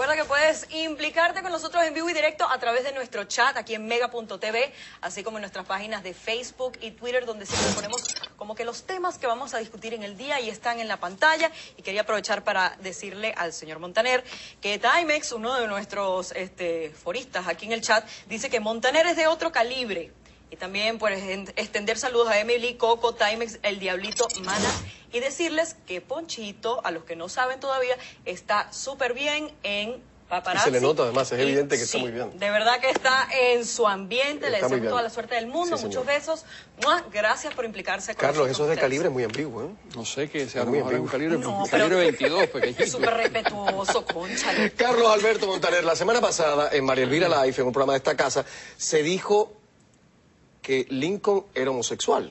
Recuerda que puedes implicarte con nosotros en vivo y directo a través de nuestro chat aquí en mega.tv, así como en nuestras páginas de Facebook y Twitter, donde siempre ponemos como que los temas que vamos a discutir en el día y están en la pantalla. Y quería aprovechar para decirle al señor Montaner que Timex, uno de nuestros foristas aquí en el chat, dice que Montaner es de otro calibre. Y también pues extender saludos a Emily, Coco, Timex, el Diablito, Mana, y decirles que Ponchito, a los que no saben todavía, está súper bien en Paparazzi. Y se le nota además, es evidente que sí, está muy bien. De verdad que está en su ambiente, le deseamos toda la suerte del mundo, sí, muchos besos. Gracias por implicarse con Carlos, eso es de ustedes. calibre muy ambiguo, ¿eh? No sé qué sea, muy un calibre, no, calibre 22, pequeñito. Súper respetuoso, concha. Carlos Alberto Montaner, la semana pasada en María Elvira Live, en un programa de esta casa, se dijo que Lincoln era homosexual.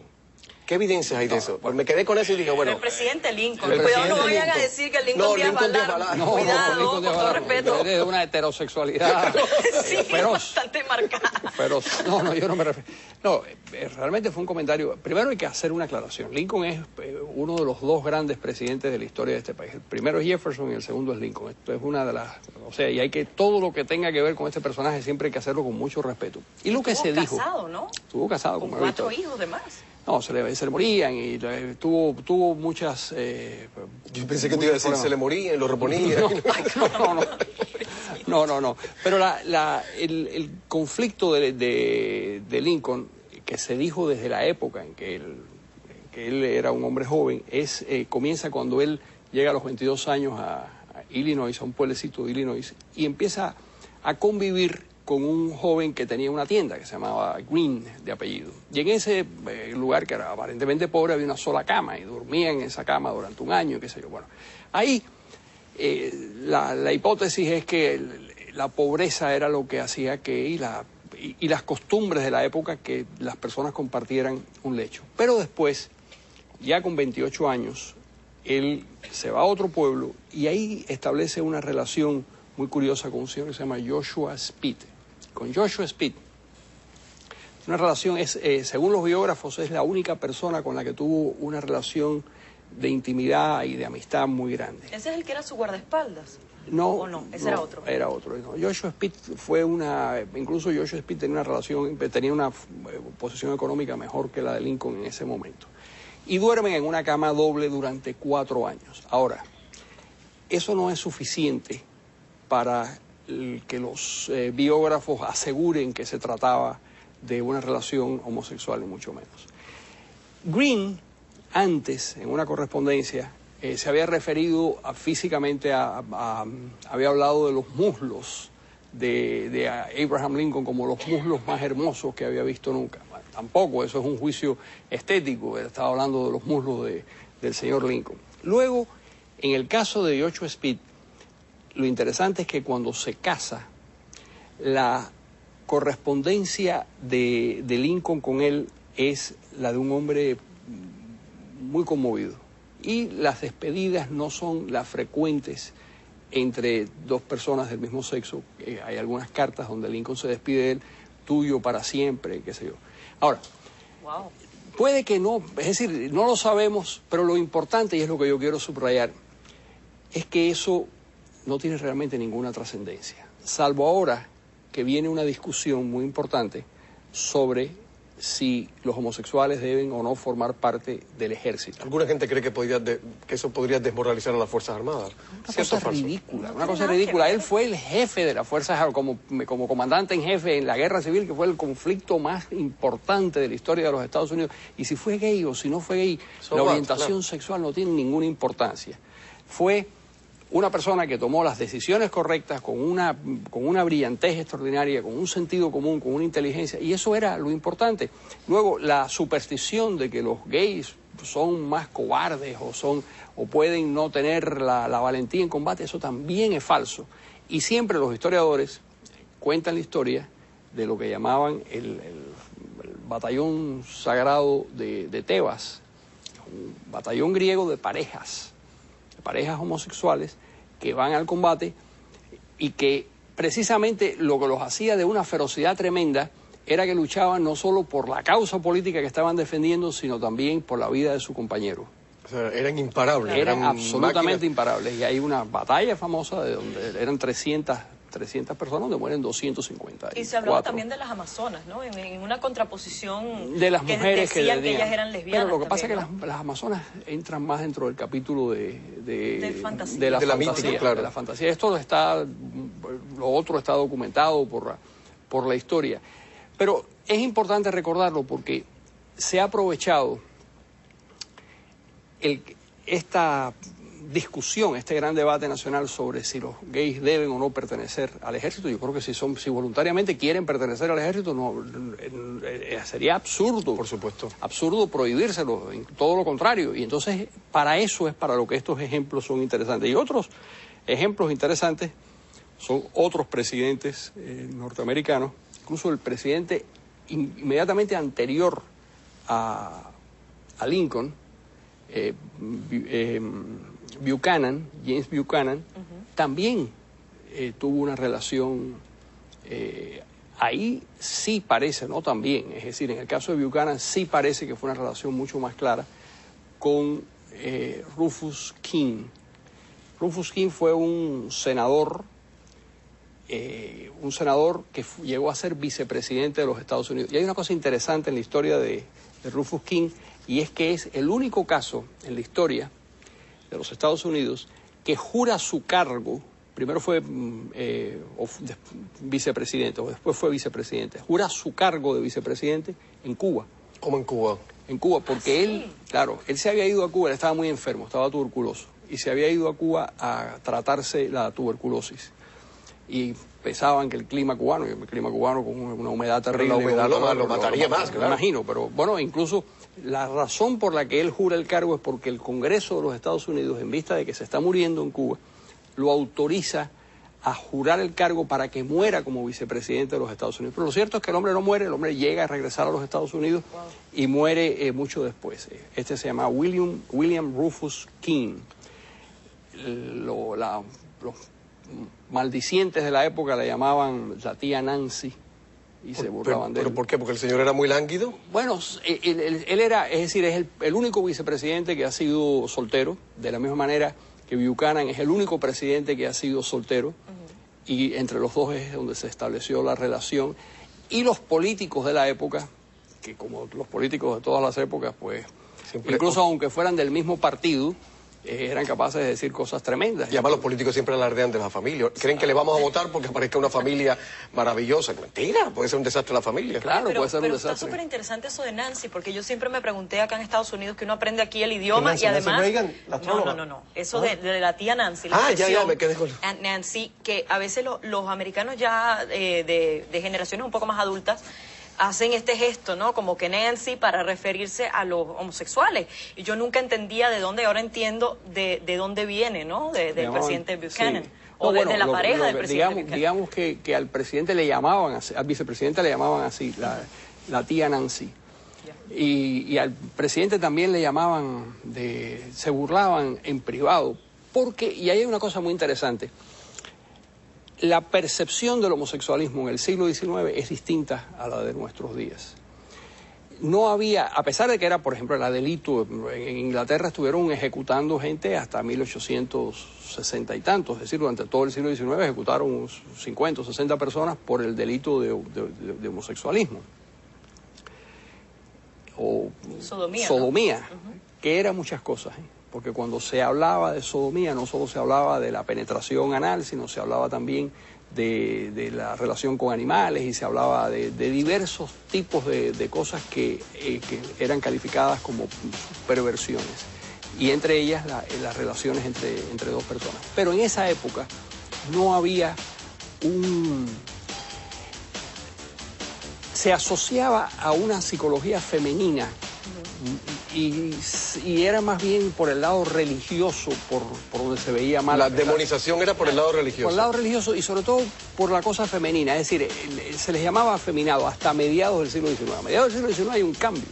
¿Qué evidencias hay de eso? Pues me quedé con eso y dije, bueno... El presidente Lincoln. Cuidado, no vayan a decir que Lincoln Díaz Balart. No, cuidado, con todo respeto. Es de una heterosexualidad sí, feroz. bastante marcada. Feroz. No, yo no me refiero. No, realmente fue un comentario. Primero hay que hacer una aclaración. Lincoln es uno de los dos grandes presidentes de la historia de este país. El primero es Jefferson y el segundo es Lincoln. Esto es una de las... O sea, y hay que... Todo lo que tenga que ver con este personaje siempre hay que hacerlo con mucho respeto. Y lo que se dijo... Estuvo casado, ¿no? Estuvo casado. Con 4 hijos de más. No, se le morían y tuvo muchas... Yo pensé que te iba a decir, se le morían, lo reponían. No. Pero el conflicto de Lincoln, que se dijo desde la época en que él era un hombre joven, comienza cuando él llega a los 22 años a Illinois, a un pueblecito de Illinois, y empieza a convivir con un joven que tenía una tienda que se llamaba Green, de apellido. Y en ese lugar, que era aparentemente pobre, había una sola cama y dormía en esa cama durante un año, qué sé yo. Bueno, ahí la hipótesis es que la pobreza era lo que hacía que, y las costumbres de la época, que las personas compartieran un lecho. Pero después, ya con 28 años, él se va a otro pueblo y ahí establece una relación muy curiosa con un señor que se llama Joshua Speed. Con Joshua Speed, una relación, según los biógrafos, es la única persona con la que tuvo una relación de intimidad y de amistad muy grande. ¿Ese es el que era su guardaespaldas? No. ¿O no? Ese era otro. Era otro. No. Joshua Speed incluso Joshua Speed tenía una posición económica mejor que la de Lincoln en ese momento. Y duermen en una cama doble durante 4 años. Ahora, eso no es suficiente para que los biógrafos aseguren que se trataba de una relación homosexual, ni mucho menos. Green, antes, en una correspondencia, se había referido físicamente había hablado de los muslos de Abraham Lincoln como los muslos más hermosos que había visto nunca. Bueno, tampoco, eso es un juicio estético, estaba hablando de los muslos del señor Lincoln. Luego, en el caso de Joshua Speed, lo interesante es que cuando se casa, la correspondencia de Lincoln con él es la de un hombre muy conmovido. Y las despedidas no son las frecuentes entre dos personas del mismo sexo. Hay algunas cartas donde Lincoln se despide de él, tuyo para siempre, qué sé yo. Ahora, puede que no, es decir, no lo sabemos, pero lo importante, y es lo que yo quiero subrayar, es que eso no tiene realmente ninguna trascendencia, salvo ahora que viene una discusión muy importante sobre si los homosexuales deben o no formar parte del ejército. Alguna gente cree que eso podría desmoralizar a las Fuerzas Armadas. Una cosa ridícula. Él fue el jefe de las Fuerzas Armadas, como comandante en jefe en la Guerra Civil, que fue el conflicto más importante de la historia de los Estados Unidos. Y si fue gay o si no fue gay, la orientación sexual no tiene ninguna importancia. Fue una persona que tomó las decisiones correctas con una brillantez extraordinaria, con un sentido común, con una inteligencia, y eso era lo importante. Luego, la superstición de que los gays son más cobardes o pueden no tener la valentía en combate, eso también es falso. Y siempre los historiadores cuentan la historia de lo que llamaban el batallón sagrado de Tebas, un batallón griego de parejas homosexuales que van al combate y que precisamente lo que los hacía de una ferocidad tremenda era que luchaban no solo por la causa política que estaban defendiendo, sino también por la vida de su compañero. O sea, eran imparables. Eran absolutamente máquinas. imparables. Y hay una batalla famosa de donde eran 300 personas, donde mueren 250. Y se hablaba también de las amazonas, ¿no? En una contraposición de las mujeres que decían que ellas eran lesbianas. Pero lo que pasa es también, que las amazonas entran más dentro del capítulo de fantasía. la De la fantasía, mítica, claro. de la fantasía. Lo otro está documentado por la historia. Pero es importante recordarlo porque se ha aprovechado esta discusión, este gran debate nacional sobre si los gays deben o no pertenecer al ejército. Yo creo que si voluntariamente quieren pertenecer al ejército, sería absurdo. Por supuesto. Absurdo prohibírselo, todo lo contrario. Y entonces, para eso es para lo que estos ejemplos son interesantes. Y otros ejemplos interesantes son otros presidentes norteamericanos, incluso el presidente inmediatamente anterior a Lincoln, Buchanan, James Buchanan, también tuvo una relación, ahí sí parece, no también, es decir, en el caso de Buchanan sí parece que fue una relación mucho más clara con Rufus King. Rufus King fue un senador que llegó a ser vicepresidente de los Estados Unidos. Y hay una cosa interesante en la historia de Rufus King, y es que es el único caso en la historia de los Estados Unidos que jura su cargo, primero fue vicepresidente o después fue vicepresidente, jura su cargo de vicepresidente en Cuba. ¿Cómo en Cuba? En Cuba, porque él se había ido a Cuba, él estaba muy enfermo, estaba tuberculoso, y se había ido a Cuba a tratarse la tuberculosis. Y pensaban que el clima cubano con una humedad terrible... Pero la humedad lo mataría más, claro. Me imagino, pero bueno, incluso la razón por la que él jura el cargo es porque el Congreso de los Estados Unidos, en vista de que se está muriendo en Cuba, lo autoriza a jurar el cargo para que muera como vicepresidente de los Estados Unidos. Pero lo cierto es que el hombre no muere, el hombre llega a regresar a los Estados Unidos y muere mucho después. Este se llama William Rufus King. Los maldicientes de la época le llamaban la tía Nancy y se burlaban de él. ¿Pero por qué? ¿Porque el señor era muy lánguido? Bueno, él era, es decir, es el único vicepresidente que ha sido soltero, de la misma manera que Buchanan es el único presidente que ha sido soltero, y entre los dos es donde se estableció la relación. Y los políticos de la época, que como los políticos de todas las épocas, pues, incluso aunque fueran del mismo partido, eran capaces de decir cosas tremendas. Y además los políticos siempre alardean de la familia. Creen que le vamos a votar porque parezca una familia maravillosa. Mentira, puede ser un desastre la familia. Claro, puede ser un desastre. Pero está súper interesante eso de Nancy, porque yo siempre me pregunté acá en Estados Unidos que uno aprende aquí el idioma Nancy, y además... Nancy Reagan, la astróloga. No. Eso de la tía Nancy. La ya, me quedé con... Nancy, que a veces los americanos ya de generaciones un poco más adultas hacen este gesto, ¿no? Como que Nancy para referirse a los homosexuales. Y yo nunca entendía de dónde, ahora entiendo de dónde viene, ¿no? Del presidente Buchanan. Sí. O de la pareja del presidente Buchanan. Digamos que al presidente le llamaban así, al vicepresidente le llamaban así, la tía Nancy. Y al presidente también le llamaban, se burlaban en privado. Porque, y ahí hay una cosa muy interesante, la percepción del homosexualismo en el siglo XIX es distinta a la de nuestros días. No había, a pesar de que era, por ejemplo, era delito, en Inglaterra estuvieron ejecutando gente hasta 1860 y tantos, es decir, durante todo el siglo XIX ejecutaron 50 o 60 personas por el delito de homosexualismo. O sodomía, que era muchas cosas, porque cuando se hablaba de sodomía no solo se hablaba de la penetración anal, sino se hablaba también de la relación con animales y se hablaba de diversos tipos de cosas que eran calificadas como perversiones, y entre ellas las relaciones entre dos personas. Pero en esa época no había se asociaba a una psicología femenina y era más bien por el lado religioso, por donde se veía mal. La demonización era por el lado religioso. Por el lado religioso y sobre todo por la cosa femenina, es decir, se les llamaba afeminado hasta mediados del siglo XIX. A mediados del siglo XIX hay un cambio.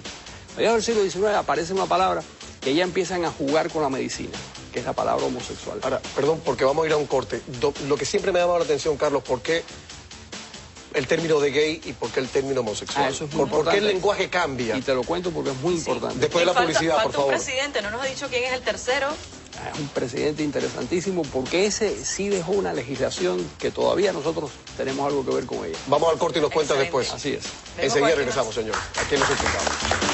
A mediados del siglo XIX aparece una palabra que ya empiezan a jugar con la medicina, que es la palabra homosexual. Ahora, perdón, porque vamos a ir a un corte. Lo que siempre me ha llamado la atención, Carlos, ¿por qué el término de gay y por qué el término homosexual? Eso es muy ¿Por qué el importante. lenguaje cambia? Y te lo cuento porque es muy importante. Después de la publicidad, falta por favor. un presidente, no nos ha dicho quién es el tercero. Es un presidente interesantísimo porque ese sí dejó una legislación que todavía nosotros tenemos algo que ver con ella. Vamos al corte y nos cuentas Excelente. después. Así es. Vengo Enseguida con aquí regresamos, señor. Aquí en Los Implicados.